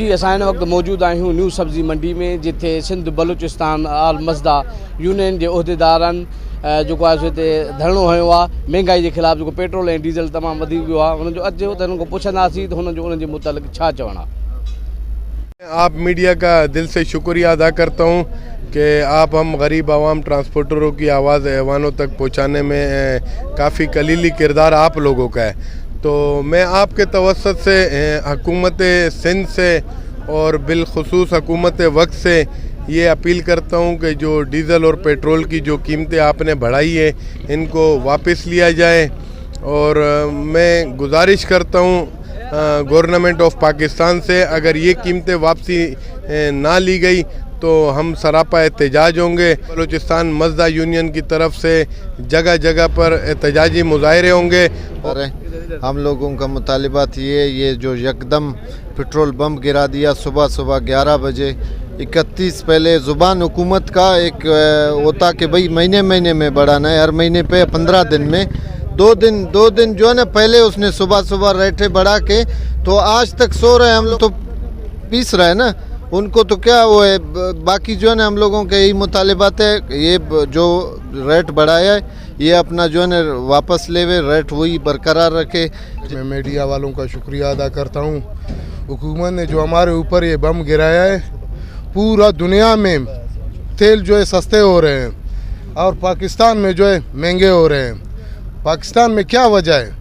जी असां हिन वक़्तु मौजूदु आहियूं न्यू सब्ज़ी मंडी में, जिथे सिंध बलूचिस्तान आल मज़दा यूनियन जे उहिदेदारनि जेको आहे हिते धरणो हयो आहे महांगाई जे ख़िलाफ़ु। जेको पेट्रोल ऐं डीज़ल तमामु वधी वियो आहे, हुनजो अचो त हुननि खां पुछंदासीं त हुनजो उनजे मुतालिक़ छा चवणु आहे। आप मीडिया का दिल से शुक्रिया अदा करता हूँ कि आप हम गरीब आवाम ट्रांसपोर्टरों की आवाज़ ऐवानों तक पहुँचाने में काफ़ी कलीली किरदार आप लोगों का है। तो मैं आपके तवस्सुत से हुकूमत सिंध से और बिलखुसूस हुकूमत वक्त से ये अपील करता हूँ कि जो डीज़ल और पेट्रोल की जो कीमतें आपने बढ़ाई है इनको वापस लिया जाए। और मैं गुजारिश करता हूँ गवर्नमेंट ऑफ पाकिस्तान से, अगर ये कीमतें वापसी ना ली गई तो हम सरापा एहतजाज होंगे। बलूचिस्तान मज़दा यूनियन की तरफ से जगह जगह पर एहतजाजी मुजाहरे होंगे। और हम लोगों का मुतालिबात ये जो यकदम पेट्रोल बम गिरा दिया सुबह 11 बजे, 31 पहले ज़ुबान हुकूमत का एक होता कि भाई महीने महीने में बढ़ाना है, हर महीने पे 15 दिन में दो दिन जो है ना, पहले उसने सुबह रेटें बढ़ा के तो आज तक सो रहे हैं हम लोग, तो पीस रहे हैं ना उनको, तो क्या वो है। बाकी जो है ना हम लोगों के यही मुतालिबात है, ये जो रेट बढ़ाया है ये अपना जो है ना वापस लेवे, रेट वही बरकरार रखे। मैं मीडिया वालों का शुक्रिया अदा करता हूँ। हुकूमत ने जो हमारे ऊपर ये बम गिराया है, पूरा दुनिया में तेल जो है सस्ते हो रहे हैं और पाकिस्तान में जो है महंगे हो रहे हैं। पाकिस्तान में क्या वजह है?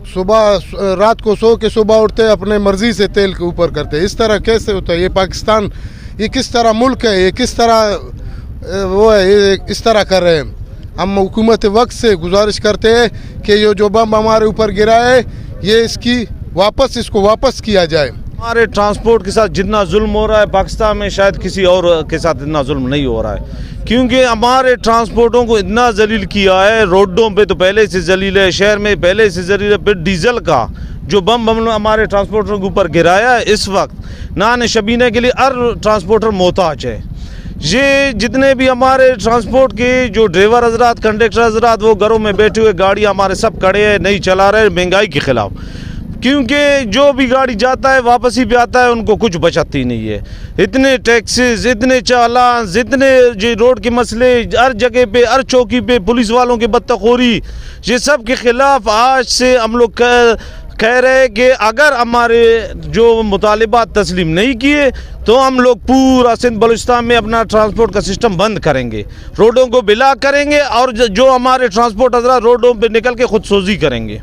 सुबह रात को सो के सुबह उठते अपने मर्जी से तेल के ऊपर करते, इस तरह कैसे होता है? ये पाकिस्तान ये किस तरह मुल्क है, ये किस तरह वो है, ये इस तरह कर रहे हैं। हम हुकूमत वक्त से गुजारिश करते हैं कि ये जो बम हमारे ऊपर गिरा है ये इसको वापस किया जाए। हमारे ट्रांसपोर्ट के साथ जितना जुल्म हो रहा है पाकिस्तान में शायद किसी और के साथ इतना जुल्म नहीं हो रहा है, क्योंकि हमारे ट्रांसपोर्टों को इतना जलील किया है। रोडों पे तो पहले से जलील है, शहर में पहले से जलील है। फिर डीजल का जो बम हमारे ट्रांसपोर्टरों के ऊपर गिराया है, इस वक्त नान शबीने के लिए हर ट्रांसपोर्टर मोहताज है। ये जितने भी हमारे ट्रांसपोर्ट के जो ड्राइवर हजरात, कंडक्टर हजरात, वो घरों में बैठे हुए, गाड़ी हमारे सब खड़े हैं, नहीं चला रहे महंगाई के खिलाफ, क्योंकि जो भी गाड़ी जाता है वापस ही पे आता है, उनको कुछ बचती नहीं है। इतने टैक्सेस, इतने चालान, इतने जो रोड के मसले, हर जगह पे, हर चौकी पे पुलिस वालों की बदतखोरी, ये सब के खिलाफ आज से हम लोग कह रहे हैं कि अगर हमारे जो मुतालिबात तस्लीम नहीं किए तो हम लोग पूरा सिंध बलूचिस्तान में अपना ट्रांसपोर्ट का सिस्टम बंद करेंगे, रोडों को ब्लॉक करेंगे और जो हमारे ट्रांसपोर्ट हज़रात रोडों पे निकल के खुदसोजी करेंगे।